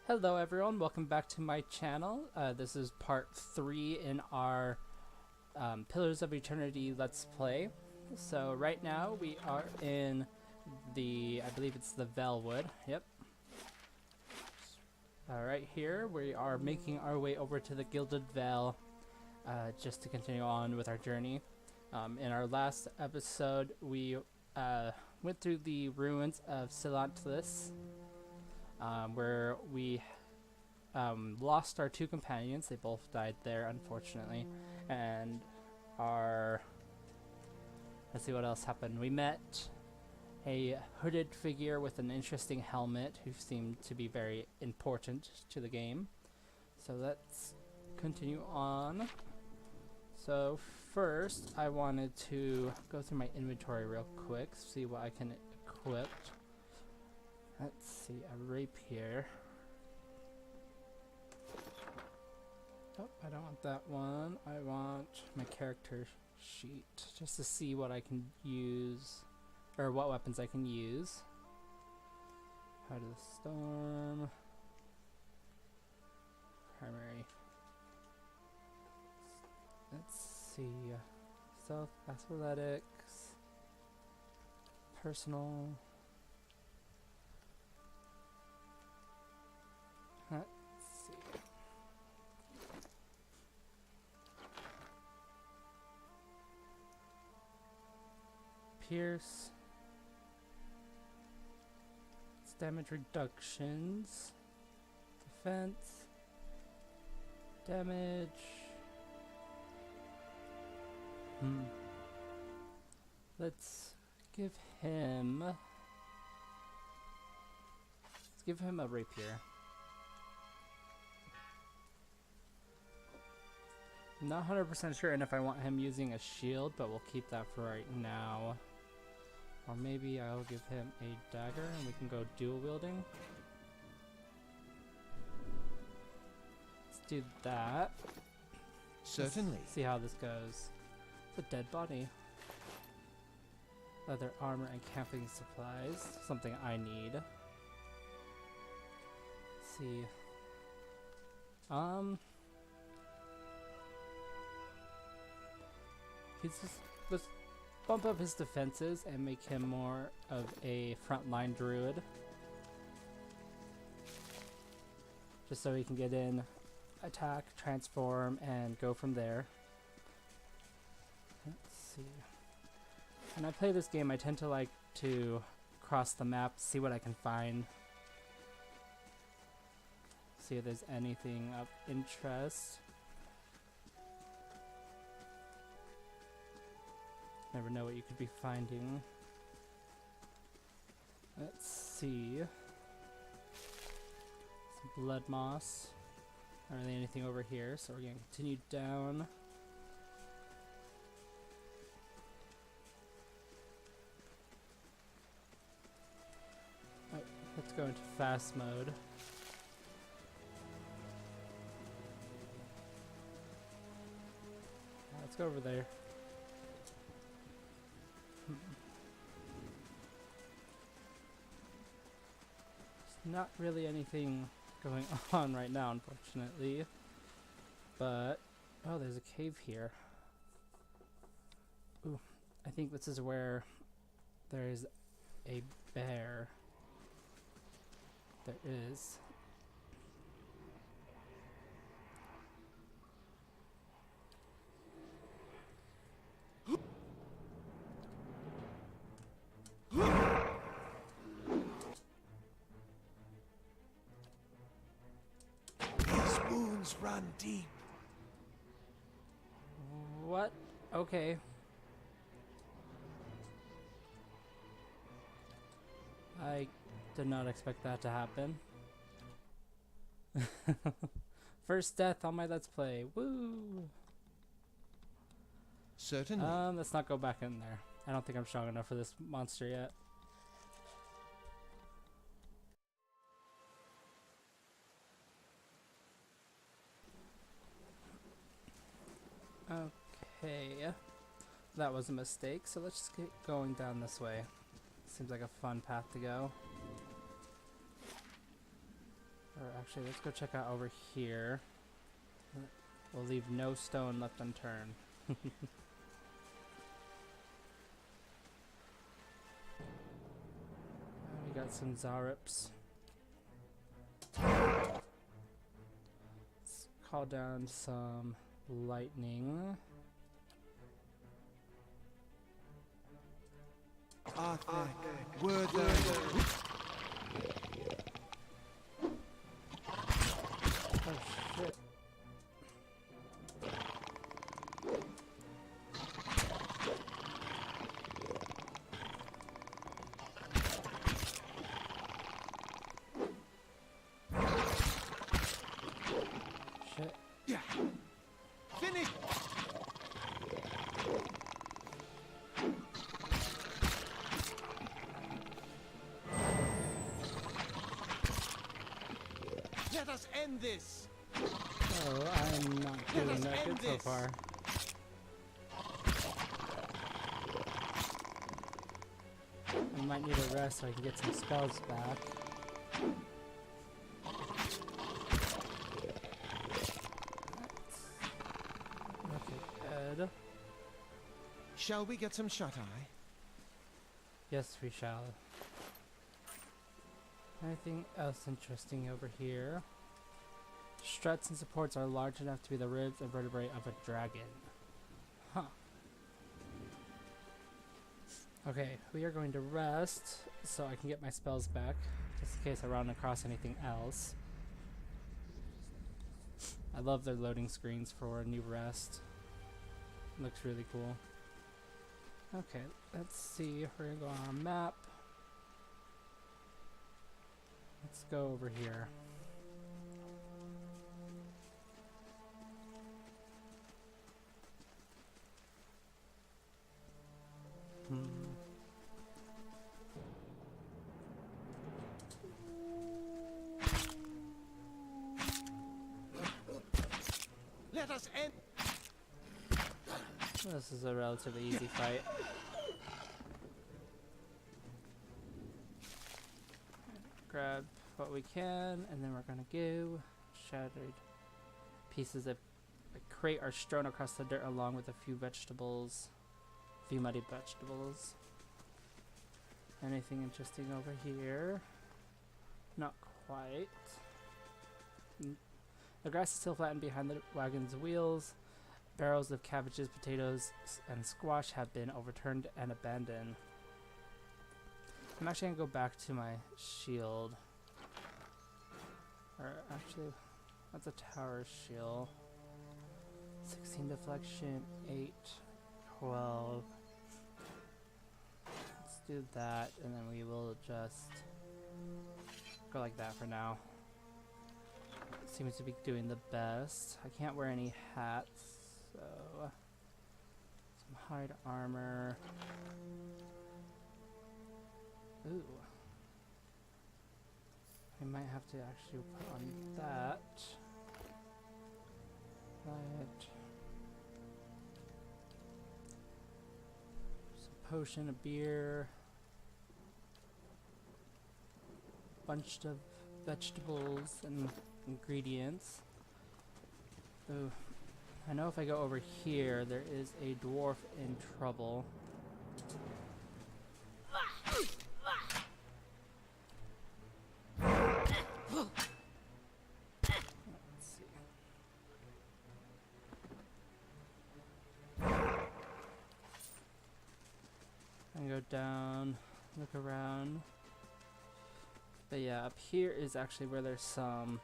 Hello everyone, welcome back to my channel. This is part 3 in our Pillars of Eternity Let's Play. So right now we are in I believe it's the Velwood, yep. Right here we are making our way over to the Gilded Vale just to continue on with our journey. In our last episode we went through the ruins of Silantlis. Where we lost our two companions. They both died there, unfortunately. And let's see what else happened. We met a hooded figure with an interesting helmet who seemed to be very important to the game. So let's continue on. So first, I wanted to go through my inventory real quick, see what I can equip. Let's see, a rapier. Oh, I don't want that one. I want my character sheet, just to see what I can use, or what weapons I can use. Heart of the Storm. Primary. Let's see. Stealth, athletics, personal. Let's see. Pierce. It's damage reductions. Defense. Damage. Let's give him a rapier. Not 100% sure if I want him using a shield, but we'll keep that for right now. Or maybe I'll give him a dagger and we can go dual wielding. Let's do that. Certainly. Let's see how this goes. It's a dead body. Leather armor and camping supplies. Something I need. Let's see. Let's bump up his defenses and make him more of a frontline druid. Just so he can get in, attack, transform, and go from there. Let's see. When I play this game, I tend to like to cross the map, see what I can find. See if there's anything of interest. Never know what you could be finding. Let's see. Some blood moss. Not really anything over here, so we're gonna continue down. Right, let's go into fast mode. Let's go over there. Not really anything going on right now, unfortunately. But, oh, there's a cave here. Ooh, I think this is where there's a bear. There is. Run deep. What? Okay. I did not expect that to happen. First death on my Let's Play. Woo! Certainly. Let's not go back in there. I don't think I'm strong enough for this monster yet. Okay, that was a mistake, so let's just keep going down this way. Seems like a fun path to go. Actually, let's go check out over here. We'll leave no stone left unturned. We got some Zarups. Let's call down some lightning. Arthur, Werther. Oh shit. Shit. Yeah. Finish. Let us end this. Oh, I'm not doing that good so far. I might need a rest so I can get some spells back. Okay, good. Shall we get some shut-eye? Yes, we shall. Anything else interesting over here? Struts and supports are large enough to be the ribs and vertebrae of a dragon. Huh. Okay, we are going to rest so I can get my spells back, just in case I run across anything else. I love their loading screens for a new rest. Looks really cool. Okay, let's see. We're gonna go on a map. Let's go over here. Let us end. This is a relatively easy fight. Grab what we can, and then we're gonna go. Shattered pieces of a crate are strewn across the dirt along with a few vegetables. Few muddy vegetables. Anything interesting over here? Not quite. The grass is still flattened behind the wagon's wheels. Barrels of cabbages, potatoes, and squash have been overturned and abandoned. I'm actually gonna go back to my shield. Or actually, that's a tower shield. 16 deflection, 8, 12. Let's do that, and then we will just go like that for now. It seems to be doing the best. I can't wear any hats, so some hide armor. Ooh. I might have to actually put on that. Right. Some potion, a beer. Bunch of vegetables and ingredients. Ooh. I know if I go over here, there is a dwarf in trouble. Go down, look around. But yeah, up here is actually where there's some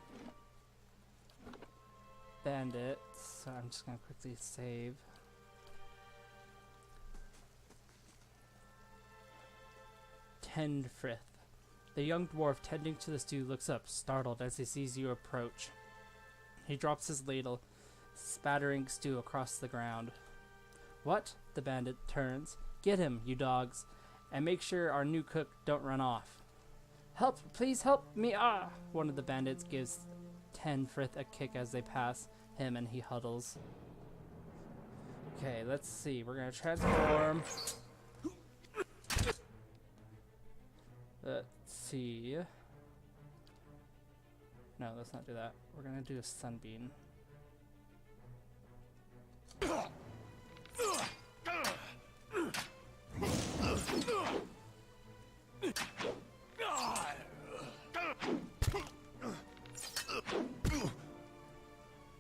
bandits, so I'm just gonna quickly save. Tendfrith. The young dwarf tending to the stew looks up, startled as he sees you approach. He drops his ladle, spattering stew across the ground. What? The bandit turns. Get him, you dogs, and make sure our new cook don't run off. Help! Please help me! Ah! One of the bandits gives Tendfrith a kick as they pass him, and he huddles. Okay, let's see. We're gonna transform. Let's see. No, let's not do that. We're gonna do a sunbeam.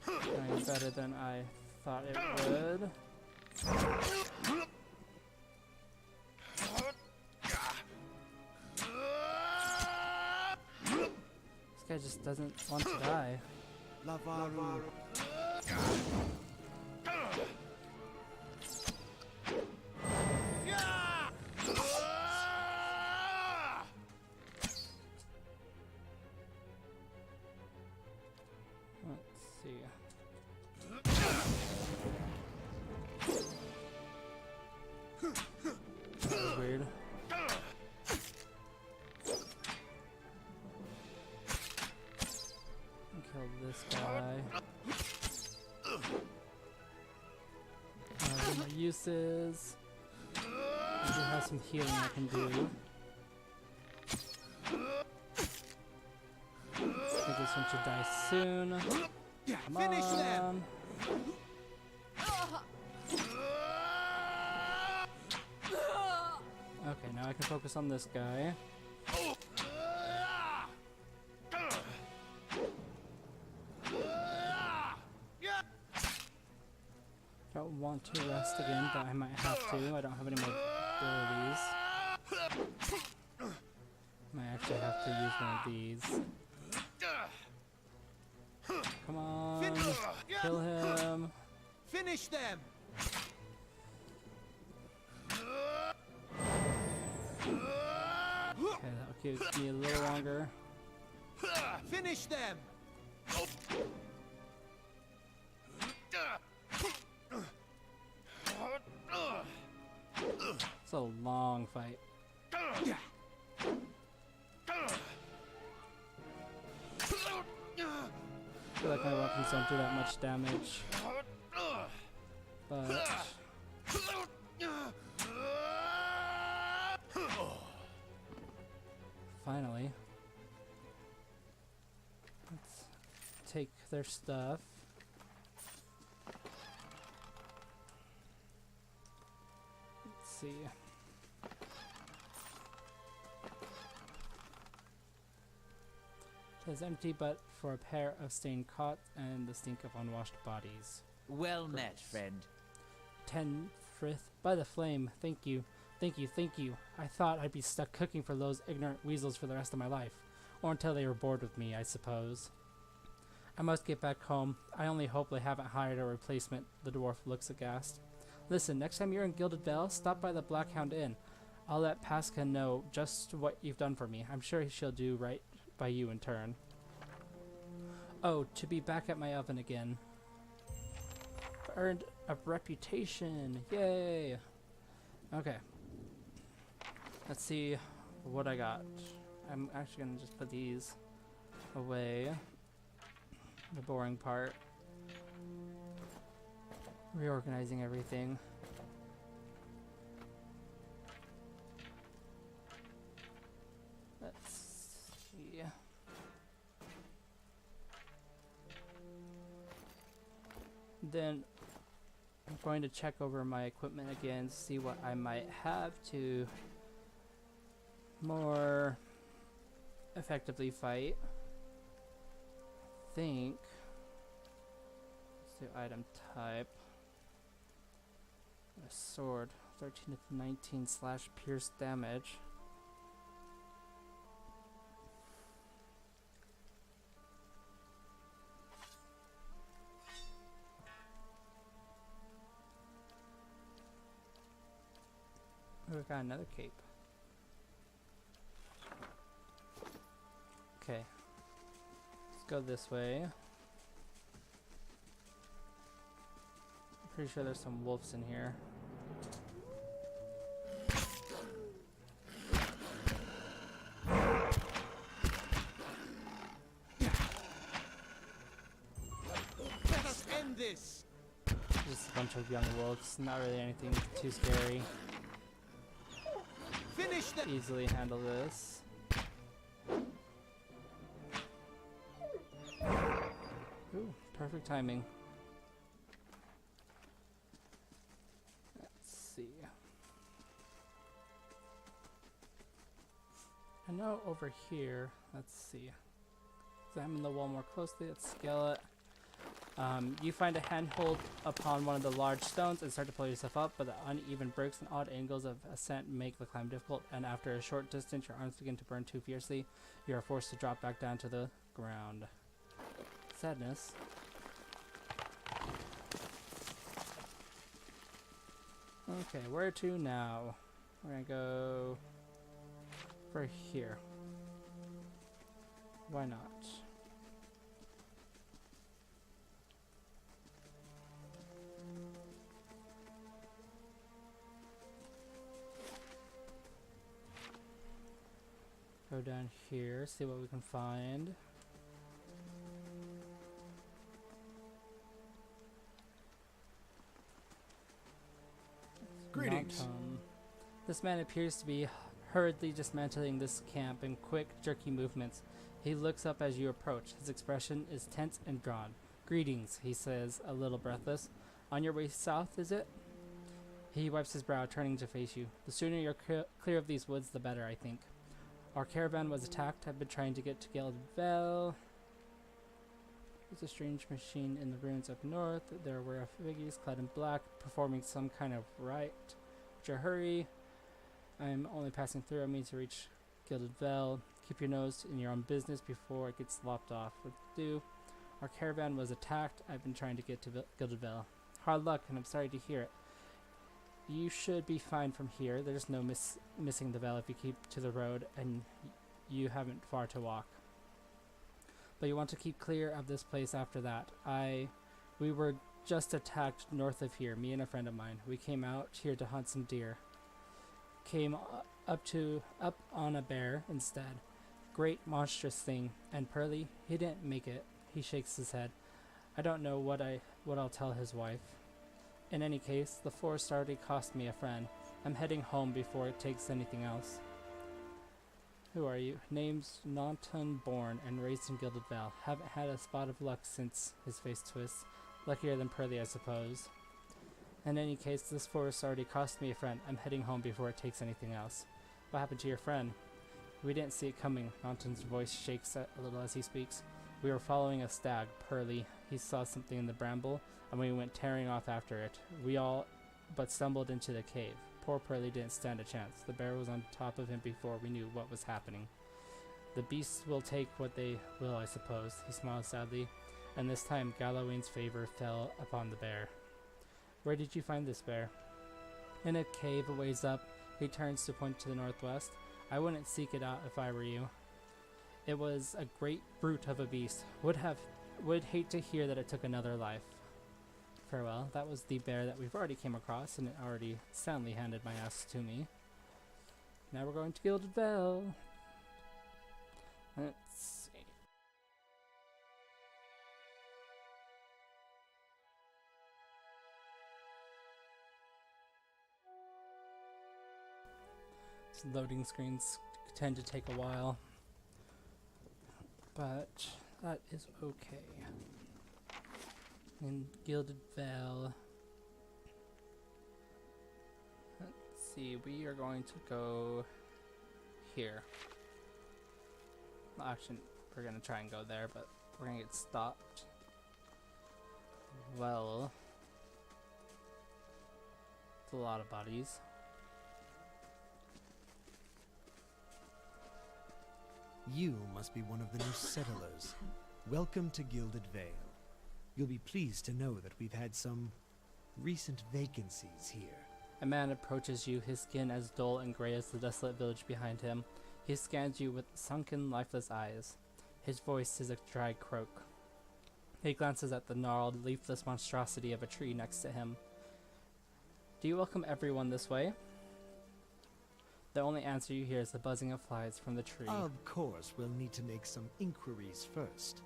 Going better than I thought it would. This guy just doesn't want to die. Lavaru. Let's see. That was weird. Kill this guy. My uses. I do have some healing I can do. I think this one should die soon. Come Finish them. on. Okay, now I can focus on this guy. Don't want to rest again, but I might have to. I don't have any more abilities. Might actually have to use one of these. Come on, kill him. Finish them. Okay, that'll keep me a little longer. Finish them. It's a long fight. I feel like my weapons don't do that much damage. But finally, let's take their stuff. Let's see. It is empty but for a pair of stained cots and the stink of unwashed bodies. Well Gross. met, friend. Tenfrith, by the flame, thank you. Thank you, thank you. I thought I'd be stuck cooking for those ignorant weasels for the rest of my life. Or until they were bored with me, I suppose. I must get back home. I only hope they haven't hired a replacement. The dwarf looks aghast. Listen, next time you're in Gilded Vale, stop by the Blackhound Inn. I'll let Pasca know just what you've done for me. I'm sure she'll do right by you in turn. Oh, to be back at my oven again. Earned a reputation. Yay! Okay. Let's see what I got. I'm actually gonna just put these away. The boring part. Reorganizing everything. Let's see. Then I'm going to check over my equipment again, see what I might have to more effectively fight. I think. Let's do item type. A sword, 13 to 19 slash pierce damage. Oh, we got another cape. Okay. Let's go this way. I'm pretty sure there's some wolves in here. Let us end this. Just a bunch of young wolves. Not really anything too scary. Finish them. Easily handle this. perfect timing. Let's see. I know over here, let's see. Examine the wall more closely, let's scale it. You find a handhold upon one of the large stones and start to pull yourself up, but the uneven bricks and odd angles of ascent make the climb difficult, and after a short distance your arms begin to burn too fiercely. You are forced to drop back down to the ground. Sadness. Okay, where to now? We're gonna go for here. Why not? Go down here, see what we can find. Greetings. Mountain. This man appears to be hurriedly dismantling this camp in quick, jerky movements. He looks up as you approach. His expression is tense and drawn. Greetings, he says, a little breathless. On your way south, is it? He wipes his brow, turning to face you. The sooner you're clear of these woods, the better, I think. Our caravan was attacked. I've been trying to get to Gildvel. There's a strange machine in the ruins up north. There were figures clad in black, performing some kind of rite. Would you hurry? I'm only passing through. I mean to reach Gildvel. Keep your nose in your own business before it gets lopped off. What to do? Our caravan was attacked. I've been trying to get to Gildvel. Hard luck, and I'm sorry to hear it. You should be fine from here. There's no missing the Vale if you keep to the road, and you haven't far to walk. But you want to keep clear of this place after that. We were just attacked north of here, me and a friend of mine. We came out here to hunt some deer. Came up on a bear instead. Great monstrous thing. And Pearly, he didn't make it. He shakes his head. I don't know what I'll tell his wife. In any case, the forest already cost me a friend. I'm heading home before it takes anything else. Who are you? Name's Naunton, born and raised in Gilded Vale. Haven't had a spot of luck since. His face twists. Luckier than Pearly, I suppose. In any case, this forest already cost me a friend. I'm heading home before it takes anything else. What happened to your friend? We didn't see it coming. Naunton's voice shakes a little as he speaks. We were following a stag, Pearly. He saw something in the bramble, and we went tearing off after it. We all but stumbled into the cave. Poor Pearly didn't stand a chance. The bear was on top of him before we knew what was happening. The beasts will take what they will, I suppose. He smiled sadly, and this time Gallowayne's favor fell upon the bear. Where did you find this bear? In a cave a ways up. He turns to point to the northwest. I wouldn't seek it out if I were you. It was a great brute of a beast. Would hate to hear that it took another life. Farewell. That was the bear that we've already came across, and it already soundly handed my ass to me. Now we're going to Gilded Vale. Let's see. These loading screens tend to take a while, but that is okay. In Gilded Vale, let's see, we are going to go here. Well, actually, we're going to try and go there, but we're going to get stopped. Well, it's a lot of bodies. You must be one of the new settlers. Welcome to Gilded Vale. You'll be pleased to know that we've had some recent vacancies here. A man approaches you, his skin as dull and gray as the desolate village behind him. He scans you with sunken, lifeless eyes. His voice is a dry croak. He glances at the gnarled, leafless monstrosity of a tree next to him. Do you welcome everyone this way? The only answer you hear is the buzzing of flies from the tree. Of course, we'll need to make some inquiries first.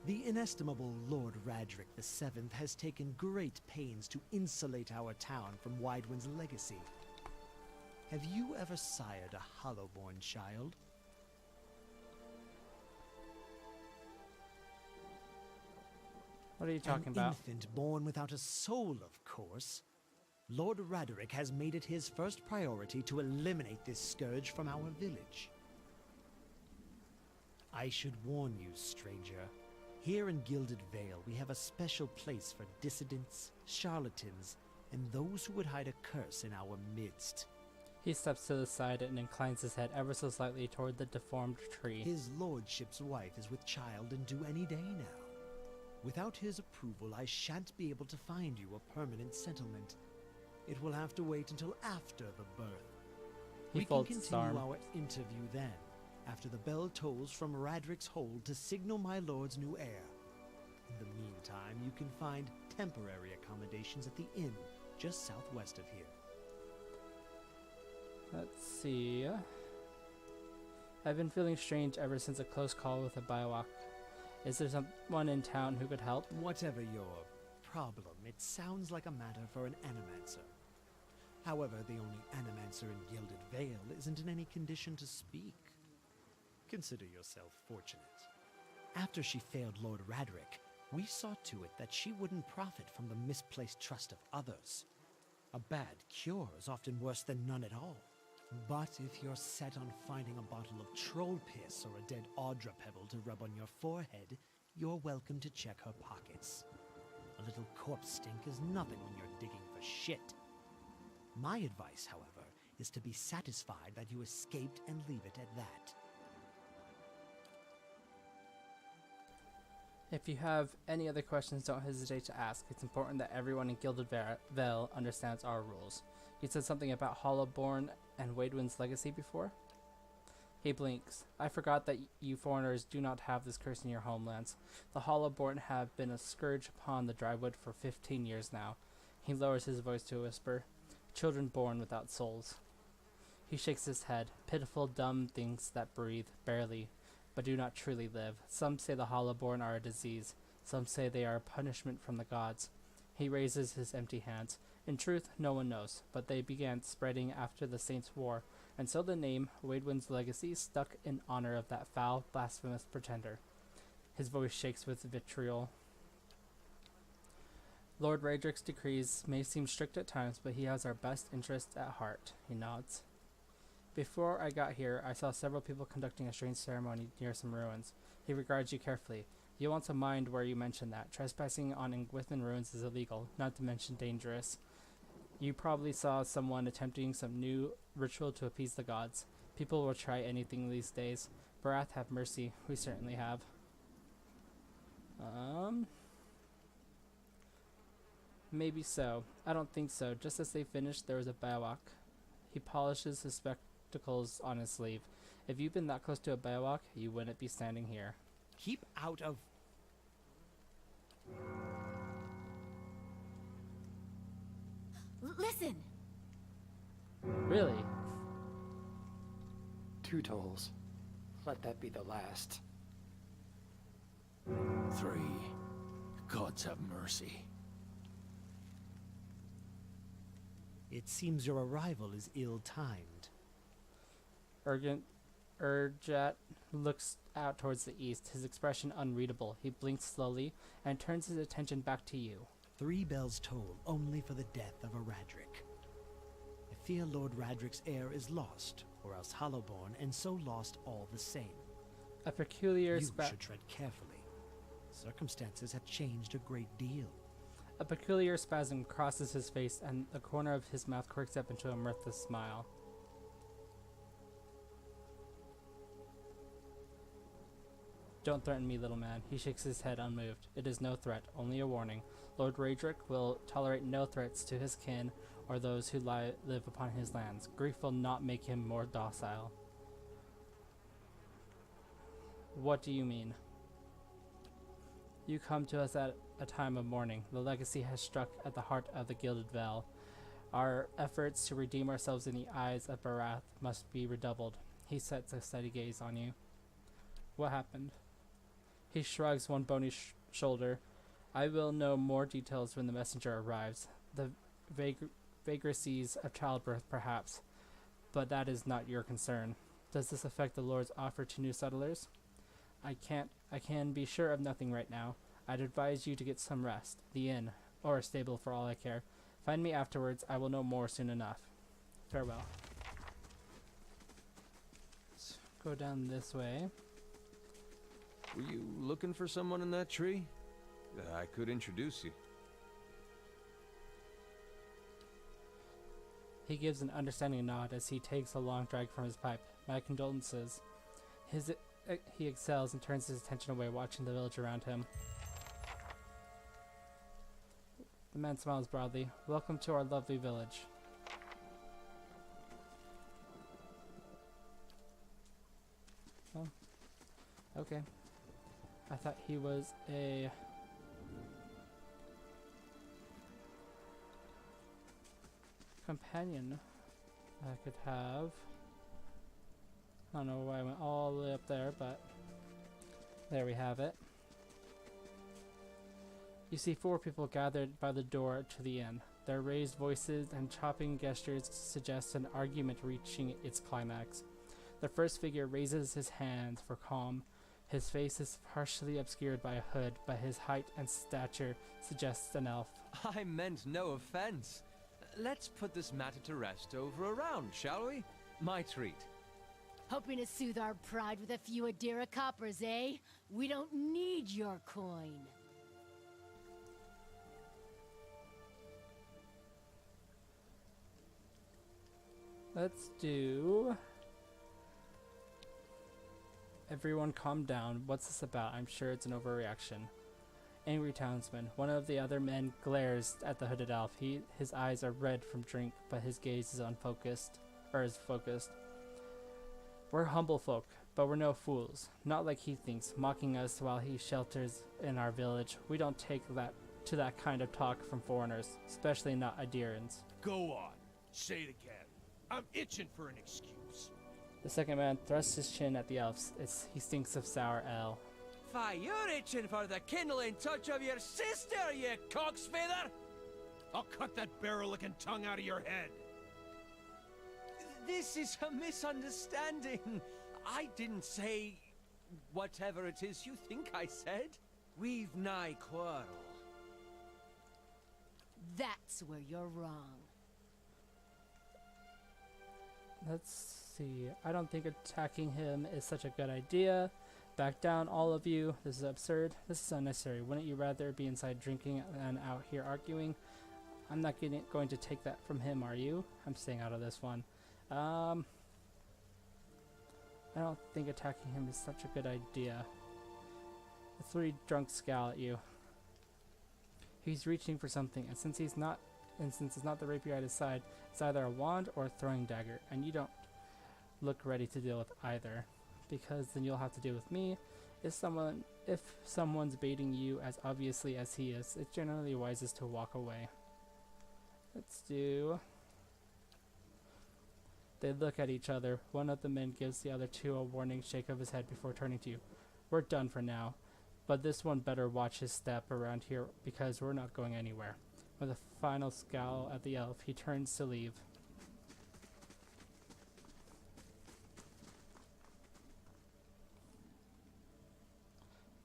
The inestimable Lord Radric VII has taken great pains to insulate our town from Widewind's legacy. Have you ever sired a Hollowborn child? What are you talking An about? infant born without a soul, of course. Lord Raderick has made it his first priority to eliminate this scourge from our village. I should warn you, stranger. Here in Gilded Vale, we have a special place for dissidents, charlatans, and those who would hide a curse in our midst. He steps to the side and inclines his head ever so slightly toward the deformed tree. His lordship's wife is with child and due any day now. Without his approval, I shan't be able to find you a permanent settlement. It will have to wait until after the birth. He We can folds his continue arm. our interview then, after the bell tolls from Radrick's hold to signal my lord's new heir. In the meantime, you can find temporary accommodations at the inn just southwest of here. Let's see. I've been feeling strange ever since a close call with a Biowak. Is there someone in town who could help? Whatever your problem, it sounds like a matter for an animancer. However, the only animancer in Gilded Vale isn't in any condition to speak. Consider yourself fortunate. After she failed Lord Radrick, we saw to it that she wouldn't profit from the misplaced trust of others. A bad cure is often worse than none at all. But if you're set on finding a bottle of troll piss or a dead Audra pebble to rub on your forehead, you're welcome to check her pockets. A little corpse stink is nothing when you're digging for shit. My advice, however, is to be satisfied that you escaped and leave it at that. If you have any other questions, don't hesitate to ask. It's important that everyone in Gilded Vale understands our rules. You said something about Hollowborn and Waidwin's legacy before? He blinks. I forgot that you foreigners do not have this curse in your homelands. The Hollowborn have been a scourge upon the drywood for 15 years now. He lowers his voice to a whisper. Children born without souls. He shakes his head. Pitiful, dumb things that breathe, barely, but do not truly live. Some say the Hollowborn are a disease. Some say they are a punishment from the gods. He raises his empty hands. In truth, no one knows, but they began spreading after the Saints' War, and so the name, Waidwin's legacy, stuck in honor of that foul, blasphemous pretender. His voice shakes with vitriol. Lord Radrick's decrees may seem strict at times, but he has our best interests at heart. He nods. Before I got here, I saw several people conducting a strange ceremony near some ruins. He regards you carefully. You want to mind where you mention that. Trespassing on Ingwithan ruins is illegal, not to mention dangerous. You probably saw someone attempting some new ritual to appease the gods. People will try anything these days. Barath, have mercy. We certainly have. Maybe so. I don't think so. Just as they finished, there was a Biowak. He polishes his spectacles on his sleeve. If you've been that close to a Biowak, you wouldn't be standing here. Keep out of... Listen! Really? 2 tolls. Let that be the last. 3. Gods have mercy. It seems your arrival is ill-timed. Urjat looks out towards the east, his expression unreadable. He blinks slowly and turns his attention back to you. 3 bells toll only for the death of a Radrick. I fear Lord Radrick's heir is lost, or else Hollowborn, and so lost all the same. A peculiar You should tread carefully. Circumstances have changed a great deal. A peculiar spasm crosses his face, and the corner of his mouth quirks up into a mirthless smile. Don't threaten me, little man. He shakes his head unmoved. It is no threat, only a warning. Lord Radrick will tolerate no threats to his kin or those who live upon his lands. Grief will not make him more docile. What do you mean? You come to us at a time of mourning. The legacy has struck at the heart of the Gilded Vale. Our efforts to redeem ourselves in the eyes of Barath must be redoubled. He sets a steady gaze on you. What happened? He shrugs one bony shoulder. I will know more details when the messenger arrives. The vagaries of childbirth, perhaps, but that is not your concern. Does this affect the Lord's offer to new settlers? I can be sure of nothing right now. I'd advise you to get some rest. The inn, or a stable for all I care. Find me afterwards. I will know more soon enough. Farewell. Let's go down this way. Were you looking for someone in that tree? I could introduce you. He gives an understanding nod as he takes a long drag from his pipe. My condolences. He exhales and turns his attention away, watching the village around him. The man smiles broadly. Welcome to our lovely village. Oh. Okay. I thought he was a... companion I could have. I don't know why I went all the way up there, but there we have it. You see 4 people gathered by the door to the inn. Their raised voices and chopping gestures suggest an argument reaching its climax. The first figure raises his hands for calm. His face is partially obscured by a hood, but his height and stature suggests an elf. I meant no offense. Let's put this matter to rest over a round, shall we? My treat. Hoping to soothe our pride with a few Adira coppers, eh? We don't need your coin. Let's do... Everyone calm down. What's this about? I'm sure it's an overreaction. Angry townsman. One of the other men glares at the hooded elf. His eyes are red from drink, but his gaze is unfocused. Or is focused. We're humble folk, but we're no fools. Not like he thinks, mocking us while he shelters in our village. We don't take that kind of talk from foreigners, especially not Adirans. Go on. Say it again. I'm itching for an excuse. The second man thrusts his chin at the elves. He stinks of sour ale. Fie, you're itching for the kindling touch of your sister, you cock's feather! I'll cut that barrel-licking tongue out of your head. This is a misunderstanding. I didn't say whatever it is you think I said. We've nigh quarrel. That's where you're wrong. Let's see. I don't think attacking him is such a good idea. Back down, all of you. This is absurd. This is unnecessary. Wouldn't you rather be inside drinking than out here arguing? I'm not going to take that from him, are you? I'm staying out of this one. I don't think attacking him is such a good idea. The 3 drunks scowl at you. He's reaching for something, and since it's not the rapier at his side, it's either a wand or a throwing dagger, and you don't look ready to deal with either, because then you'll have to deal with me. If someone's baiting you as obviously as he is, it's generally wisest to walk away. Let's do... They look at each other. One of the men gives the other 2 a warning shake of his head before turning to you. We're done for now, but this one better watch his step around here because we're not going anywhere. With a final scowl at the elf, he turns to leave.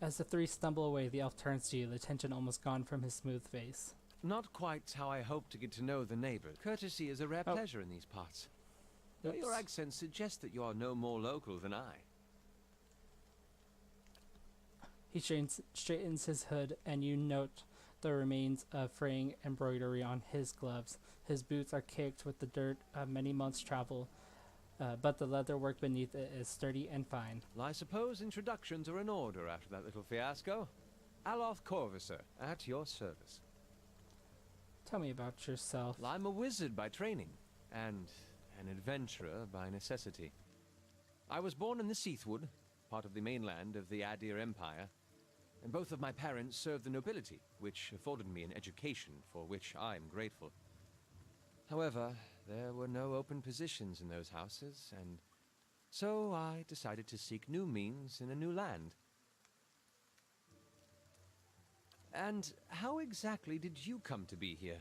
As the 3 stumble away, the elf turns to you, the tension almost gone from his smooth face. Not quite how I hope to get to know the neighbors. Courtesy is a rare pleasure in these parts. Though your accent suggests that you are no more local than I. He straightens his hood, and you note the remains of fraying embroidery on his gloves. His boots are caked with the dirt of many months' travel, but the leather work beneath it is sturdy and fine. Well, I suppose introductions are in order after that little fiasco. Aloth Corvisor, at your service. Tell me about yourself. Well, I'm a wizard by training, and an adventurer by necessity. I was born in the Seathwood, part of the mainland of the Adir Empire, and both of my parents served the nobility, which afforded me an education for which I'm grateful. However, there were no open positions in those houses, and so I decided to seek new means in a new land. And how exactly did you come to be here?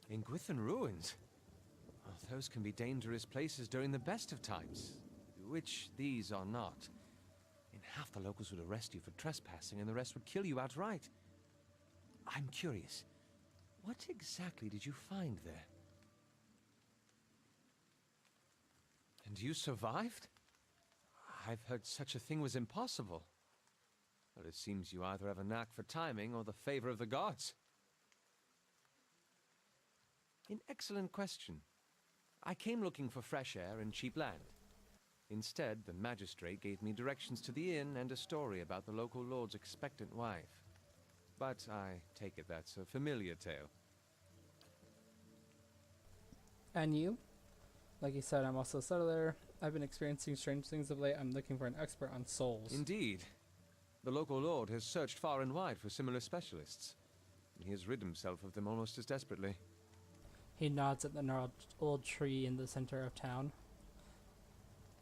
In Gwithan Ruins? Well, those can be dangerous places during the best of times. which these are not. In half the locals would arrest you for trespassing, and the rest would kill you outright. I'm curious, what exactly did you find there? And you survived? I've heard such a thing was impossible. Well, it seems you either have a knack for timing or the favor of the gods. An excellent question. I came looking for fresh air and cheap land. Instead, the magistrate gave me directions to the inn and a story about the local lord's expectant wife. But I take it that's a familiar tale. And you? Like you said, I'm also a settler. I've been experiencing strange things of late. I'm looking for an expert on souls. Indeed. The local lord has searched far and wide for similar specialists. He has rid himself of them almost as desperately. He nods at the gnarled old tree in the center of town.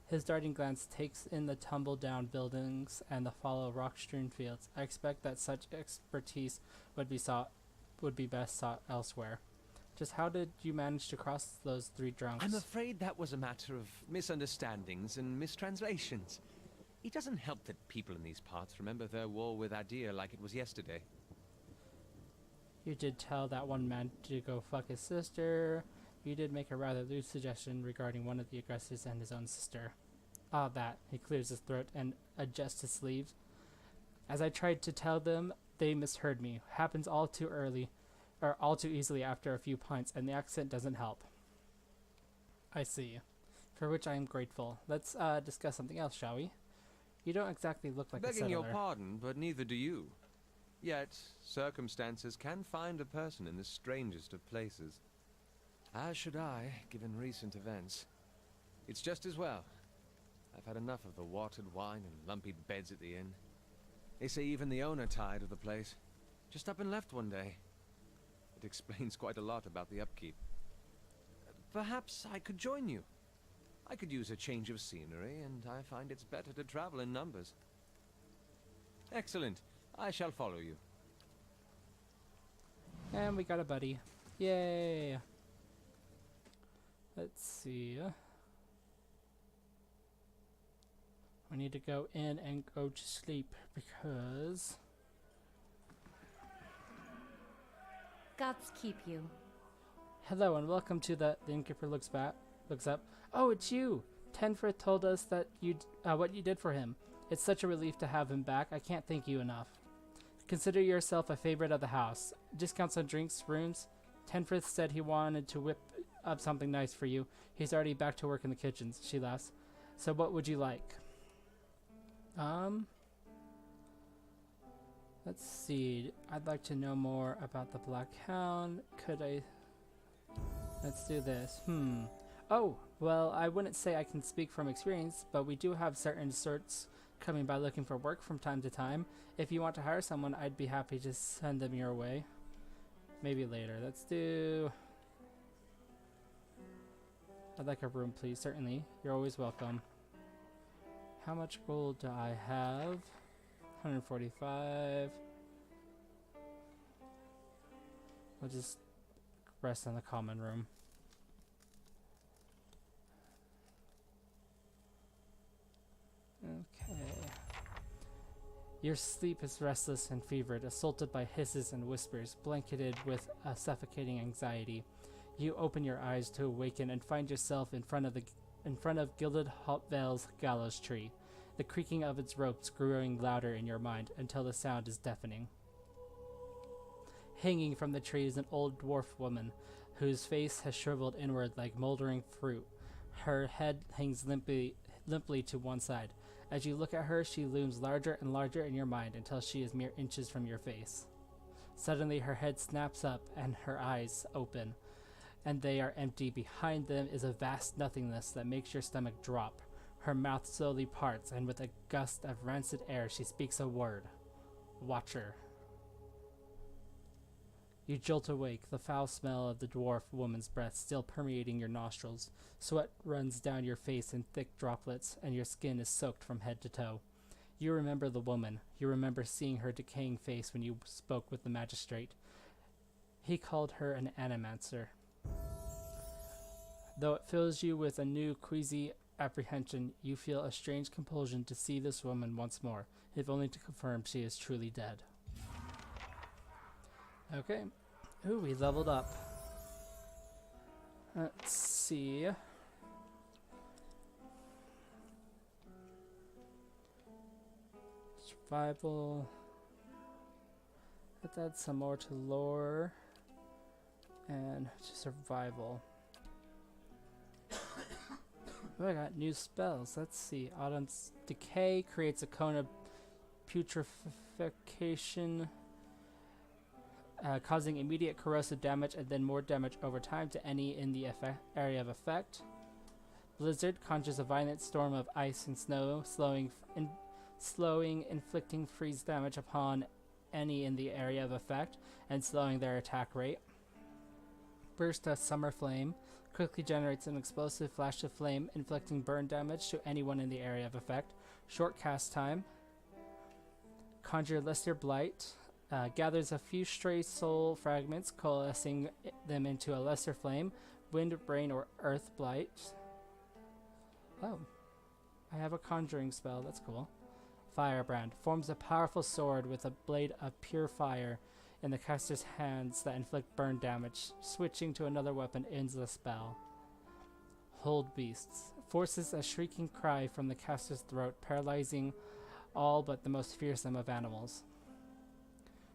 His darting glance takes in the tumble-down buildings and the fallow rock-strewn fields. I expect that such expertise would be best sought elsewhere. Just how did you manage to cross those three drunks? I'm afraid that was a matter of misunderstandings and mistranslations. It doesn't help that people in these parts remember their war with Adir like it was yesterday. You did tell that one man to go fuck his sister. You did make a rather loose suggestion regarding one of the aggressors and his own sister. Ah, that. He clears his throat and adjusts his sleeves. As I tried to tell them, they misheard me. Happens all too early, or all too easily after a few pints, and the accent doesn't help. I see. For which I am grateful. Let's discuss something else, shall we? You don't exactly look like a settler. Begging your pardon, but neither do you. Yet, circumstances can find a person in the strangest of places. As should I, given recent events. It's just as well. I've had enough of the watered wine and lumpy beds at the inn. They say even the owner tired of the place. Just up and left one day. It explains quite a lot about the upkeep. Perhaps I could join you. I could use a change of scenery, and I find it's better to travel in numbers. Excellent. I shall follow you. And we got a buddy. Yay! Let's see. We need to go in and go to sleep because... Gods keep you. Hello and welcome to the innkeeper looks up. Oh, it's you! Tenfrith told us that what you did for him. It's such a relief to have him back. I can't thank you enough. Consider yourself a favorite of the house. Discounts on drinks, rooms. Tenfrith said he wanted to whip up something nice for you. He's already back to work in the kitchens. She laughs. So what would you like? Let's see. I'd like to know more about the Black Hound. Let's do this. Oh, well, I wouldn't say I can speak from experience, but we do have certain sorts coming by looking for work from time to time. If you want to hire someone, I'd be happy to send them your way. Maybe later. Let's do... I'd like a room, please. Certainly. You're always welcome. How much gold do I have? 145. We'll just rest in the common room. Okay. Your sleep is restless and fevered, assaulted by hisses and whispers, blanketed with a suffocating anxiety. You open your eyes to awaken and find yourself in front of Gilded Hopvale's gallows tree, the creaking of its ropes growing louder in your mind until the sound is deafening. Hanging from the tree is an old dwarf woman, whose face has shriveled inward like moldering fruit. Her head hangs limply to one side. As you look at her, she looms larger and larger in your mind until she is mere inches from your face. Suddenly her head snaps up and her eyes open, and they are empty. Behind them is a vast nothingness that makes your stomach drop. Her mouth slowly parts, and with a gust of rancid air she speaks a word. Watcher. You jolt awake, the foul smell of the dwarf woman's breath still permeating your nostrils. Sweat runs down your face in thick droplets, and your skin is soaked from head to toe. You remember the woman. You remember seeing her decaying face when you spoke with the magistrate. He called her an animancer. Though it fills you with a new queasy apprehension, you feel a strange compulsion to see this woman once more, if only to confirm she is truly dead. Okay. Ooh, we leveled up. Let's see. Survival. Let's add some more to lore. And to survival. Oh, I got new spells. Let's see. Autumn's Decay creates a cone of putrefaction, causing immediate corrosive damage and then more damage over time to any in the area of effect. Blizzard conjures a violent storm of ice and snow, slowing, inflicting freeze damage upon any in the area of effect and slowing their attack rate. Burst of Summer Flame quickly generates an explosive flash of flame, inflicting burn damage to anyone in the area of effect. Short cast time. Conjure Lesser Blight. Gathers a few stray soul fragments, coalescing them into a lesser flame. Wind, rain, or earth blight. Oh. I have a conjuring spell. That's cool. Firebrand. Forms a powerful sword with a blade of pure fire in the caster's hands that inflict burn damage. Switching to another weapon ends the spell. Hold Beasts. Forces a shrieking cry from the caster's throat, paralyzing all but the most fearsome of animals.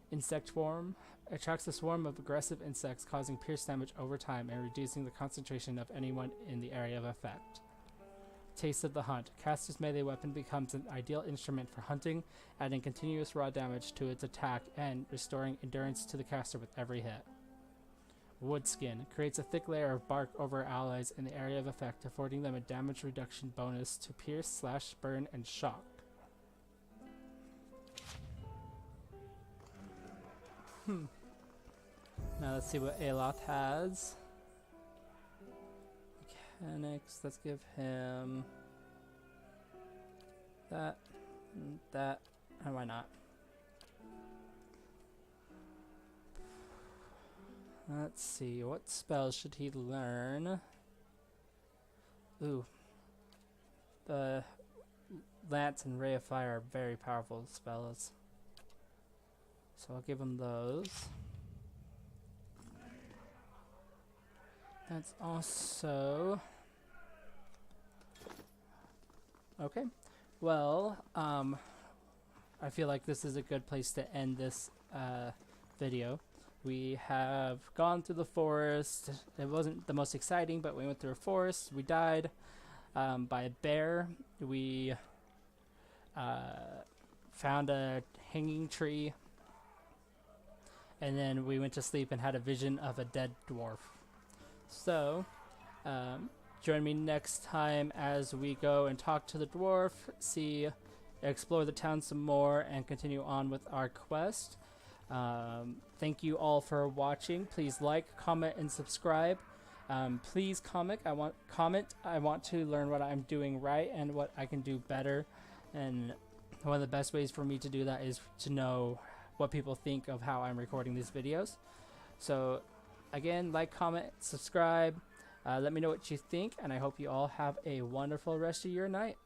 Insect Swarm. Attracts a swarm of aggressive insects, causing pierce damage over time and reducing the concentration of anyone in the area of effect. Taste of the Hunt. Caster's melee weapon becomes an ideal instrument for hunting, adding continuous raw damage to its attack and restoring endurance to the caster with every hit. Woodskin. Creates a thick layer of bark over allies in the area of effect, affording them a damage reduction bonus to pierce, slash, burn, and shock. Now let's see what Aloth has. Mechanics, let's give him that, and that, and why not? Let's see, what spells should he learn? Ooh. The Lance and Ray of Fire are very powerful spells. So I'll give him those. That's also... Okay. Well, I feel like this is a good place to end this video. We have gone through the forest. It wasn't the most exciting, but we went through a forest. We died by a bear. We found a hanging tree. And then we went to sleep and had a vision of a dead dwarf. So, join me next time as we go and talk to the dwarf, explore the town some more, and continue on with our quest. Thank you all for watching. Please like, comment, and subscribe. Please comment. I want to learn what I'm doing right and what I can do better. And one of the best ways for me to do that is to know what people think of how I'm recording these videos. So again, like, comment, subscribe. Let me know what you think, and I hope you all have a wonderful rest of your night.